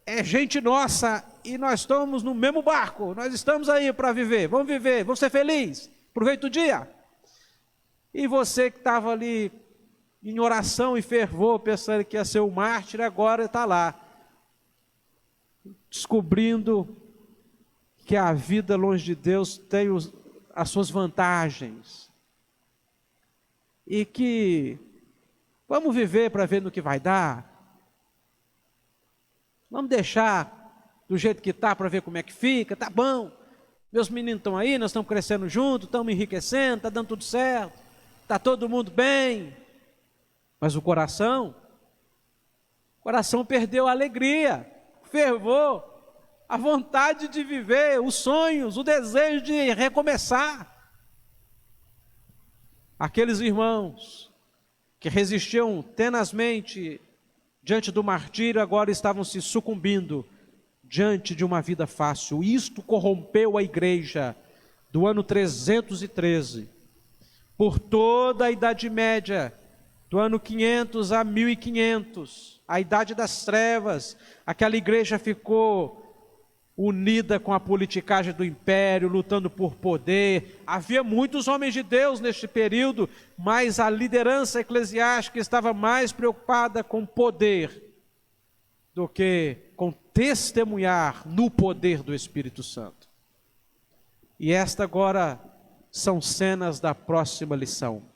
S1: é gente nossa e nós estamos no mesmo barco. Nós estamos aí para viver, vamos ser felizes. Aproveita o dia. E você que estava ali em oração e fervor, pensando que ia ser o mártir, agora está lá, descobrindo que a vida longe de Deus tem as suas vantagens. E que vamos viver para ver no que vai dar. Vamos deixar do jeito que está para ver como é que fica, tá bom. Meus meninos estão aí, nós estamos crescendo juntos, estamos enriquecendo, está dando tudo certo, está todo mundo bem. Mas o coração perdeu a alegria, o fervor, a vontade de viver, os sonhos, o desejo de recomeçar. Aqueles irmãos que resistiam tenazmente diante do martírio, agora estavam se sucumbindo diante de uma vida fácil. Isto corrompeu a igreja do ano 313, por toda a Idade Média, do ano 500 a 1500, a Idade das Trevas. Aquela igreja ficou unida com a politicagem do império, lutando por poder. Havia muitos homens de Deus neste período, mas a liderança eclesiástica estava mais preocupada com poder do que com testemunhar no poder do Espírito Santo. E esta agora são cenas da próxima lição.